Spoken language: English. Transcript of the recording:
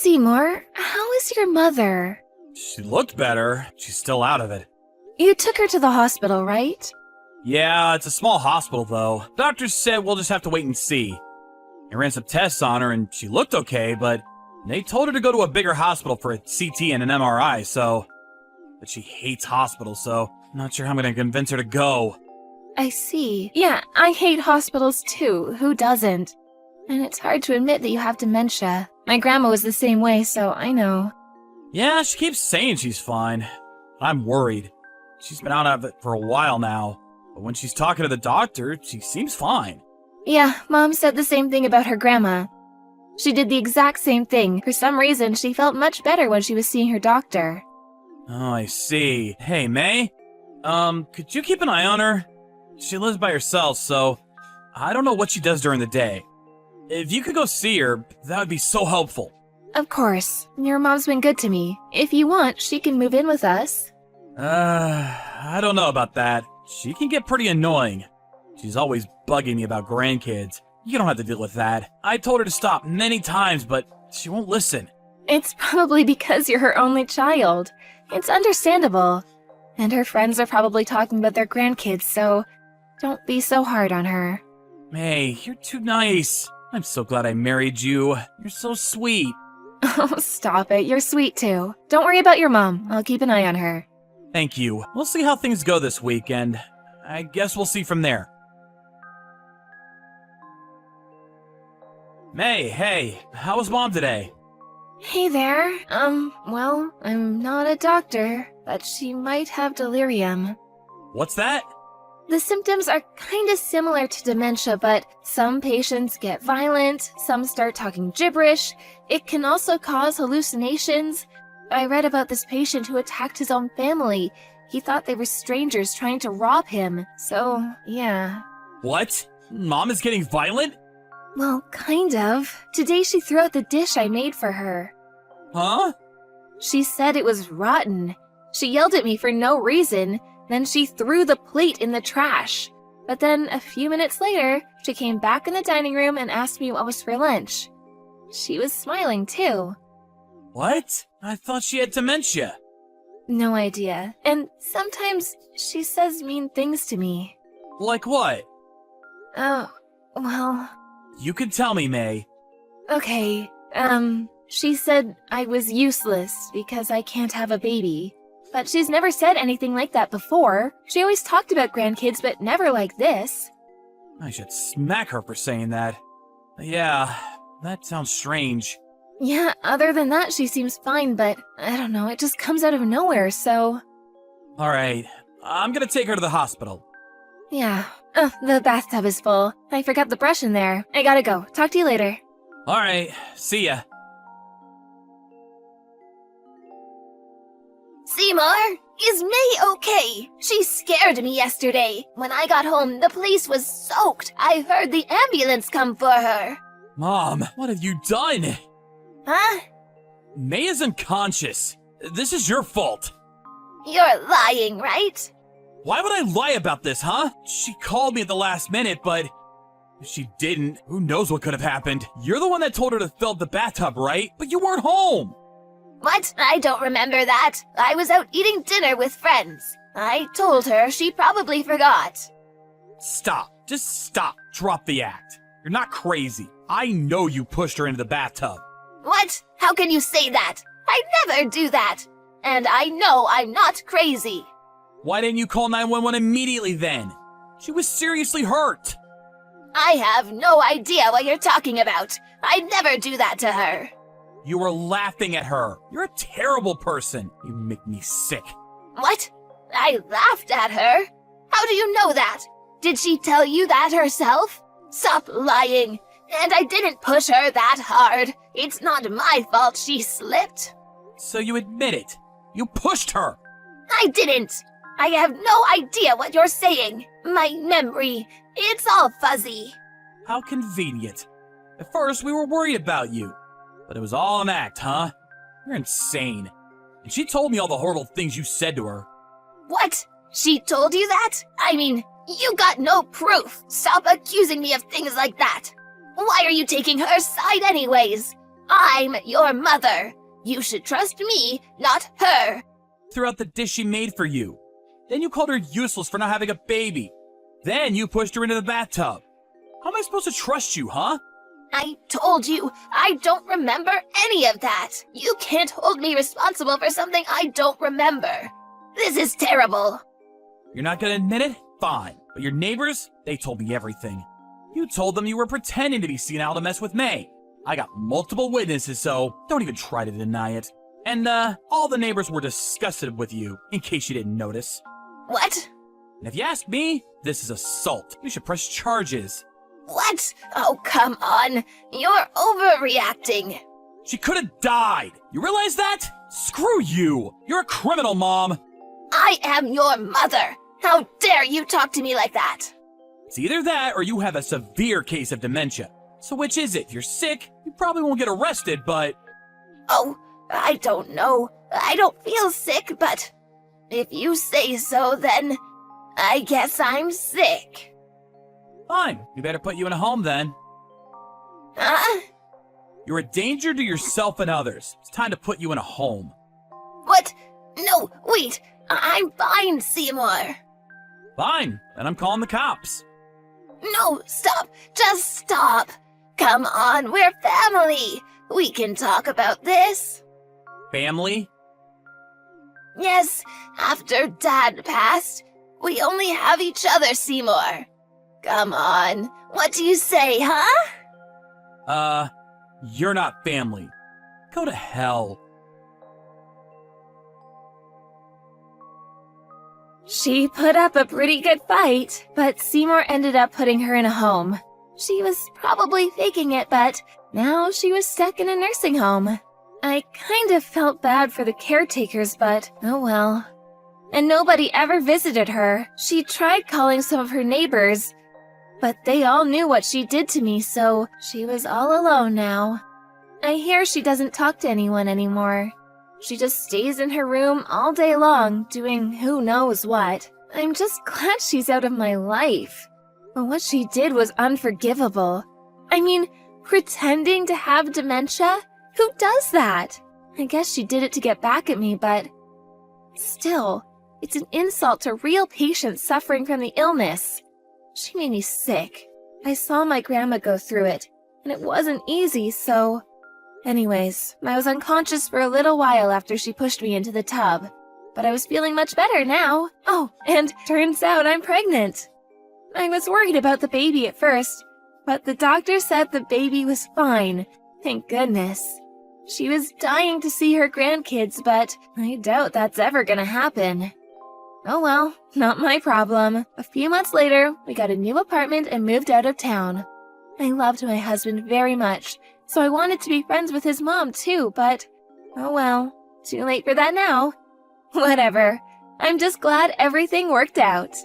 Seymour, how is your mother? She looked better. She's still out of it. You took her to the hospital, right? Yeah, it's a small hospital, though. Doctors said we'll just have to wait and see. I ran some tests on her, and she looked okay, but they told her to go to a bigger hospital for a CT and an MRI, so... But she hates hospitals, so I'm not sure how I'm gonna convince her to go. I see. Yeah, I hate hospitals too. Who doesn't? And it's hard to admit that you have dementia. My grandma was the same way, so I know. Yeah, she keeps saying she's fine. I'm worried. She's been out of it for a while now, but when she's talking to the doctor, she seems fine. Yeah, Mom said the same thing about her grandma. She did the exact same thing. For some reason, she felt much better when she was seeing her doctor. Oh, I see. Hey, May? Could you keep an eye on her? She lives by herself, so I don't know what she does during the day. If you could go see her, that would be so helpful. Of course. Your mom's been good to me. If you want, she can move in with us. I don't know about that. She can get pretty annoying. She's always bugging me about grandkids. You don't have to deal with that. I told her to stop many times, but she won't listen. It's probably because you're her only child. It's understandable. And her friends are probably talking about their grandkids, so don't be so hard on her. May, you're too nice. I'm so glad I married you. You're so sweet. Oh, stop it. You're sweet too. Don't worry about your mom. I'll keep an eye on her. Thank you. We'll see how things go this week, and I guess we'll see from there. May, hey, how was Mom today? Hey there. Well, I'm not a doctor, but she might have delirium. What's that? The symptoms are kinda similar to dementia, but some patients get violent, some start talking gibberish. It can also cause hallucinations. I read about this patient who attacked his own family. He thought they were strangers trying to rob him, so yeah. What? Mom is getting violent? Well, kind of. Today she threw out the dish I made for her. Huh? She said it was rotten. She yelled at me for no reason, then she threw the plate in the trash. But then, a few minutes later, she came back in the dining room and asked me what was for lunch. She was smiling too. What? I thought she had dementia. No idea. And sometimes she says mean things to me. Like what? Oh, well... You can tell me, May. Okay, she said I was useless because I can't have a baby. But she's never said anything like that before. She always talked about grandkids, but never like this. I should smack her for saying that. Yeah, that sounds strange. Yeah, other than that, she seems fine, but I don't know, it just comes out of nowhere, so... Alright, I'm gonna take her to the hospital. Yeah. Oh, the bathtub is full. I forgot the brush in there. I gotta go. Talk to you later. Alright, see ya. Seymour, is May okay? She scared me yesterday. When I got home, the place was soaked. I heard the ambulance come for her. Mom, what have you done? Huh? May is unconscious. This is your fault. You're lying, right? Why would I lie about this, huh? She called me at the last minute, but if she didn't, who knows what could have happened. You're the one that told her to fill up the bathtub, right? But you weren't home. What? I don't remember that. I was out eating dinner with friends. I told her, she probably forgot. Stop. Just stop. Drop the act. You're not crazy. I know you pushed her into the bathtub. What? How can you say that? I never do that. And I know I'm not crazy. Why didn't you call 911 immediately then? She was seriously hurt. I have no idea what you're talking about. I'd never do that to her. You were laughing at her. You're a terrible person. You make me sick. What? I laughed at her? How do you know that? Did she tell you that herself? Stop lying. And I didn't push her that hard. It's not my fault she slipped. So you admit it. You pushed her. I didn't. I have no idea what you're saying. My memory, it's all fuzzy. How convenient. At first, we were worried about you. But it was all an act, huh? You're insane. And she told me all the horrible things you said to her. What? She told you that? I mean, you got no proof. Stop accusing me of things like that. Why are you taking her side anyways? I'm your mother. You should trust me, not her. Threw out the dish she made for you. Then you called her useless for not having a baby. Then you pushed her into the bathtub. How am I supposed to trust you, huh? I told you, I don't remember any of that. You can't hold me responsible for something I don't remember. This is terrible. You're not gonna admit it? Fine. But your neighbors, they told me everything. You told them you were pretending to be senile to mess with May. I got multiple witnesses, so don't even try to deny it. And, all the neighbors were disgusted with you, in case you didn't notice. What? And if you ask me, this is assault. You should press charges. What? Oh, come on. You're overreacting. She could have died. You realize that? Screw you. You're a criminal, Mom. I am your mother. How dare you talk to me like that? It's either that or you have a severe case of dementia. So which is it? If you're sick, you probably won't get arrested, but... Oh, I don't know. I don't feel sick, but if you say so, then I guess I'm sick. Fine. We better put you in a home then. Huh? You're a danger to yourself and others. It's time to put you in a home. What? No, wait. I'm fine, Seymour. Fine. Then I'm calling the cops. No, stop. Just stop. Come on, we're family. We can talk about this. Family? Yes, after Dad passed, we only have each other, Seymour. Come on, what do you say, huh? You're not family. Go to hell. She put up a pretty good fight, but Seymour ended up putting her in a home. She was probably faking it, but now she was stuck in a nursing home. I kind of felt bad for the caretakers, but oh well. And nobody ever visited her. She tried calling some of her neighbors, but they all knew what she did to me, so she was all alone now. I hear she doesn't talk to anyone anymore. She just stays in her room all day long, doing who knows what. I'm just glad she's out of my life. But what she did was unforgivable. I mean, pretending to have dementia? Who does that? I guess she did it to get back at me, but still, it's an insult to real patients suffering from the illness. She made me sick. I saw my grandma go through it, and it wasn't easy, so... Anyways, I was unconscious for a little while after she pushed me into the tub, but I was feeling much better now. Oh, and turns out I'm pregnant. I was worried about the baby at first, but the doctor said the baby was fine. Thank goodness. She was dying to see her grandkids, but I doubt that's ever gonna happen. Oh well, not my problem. A few months later, we got a new apartment and moved out of town. I loved my husband very much, so I wanted to be friends with his mom too, but oh well, too late for that now. Whatever. I'm just glad everything worked out.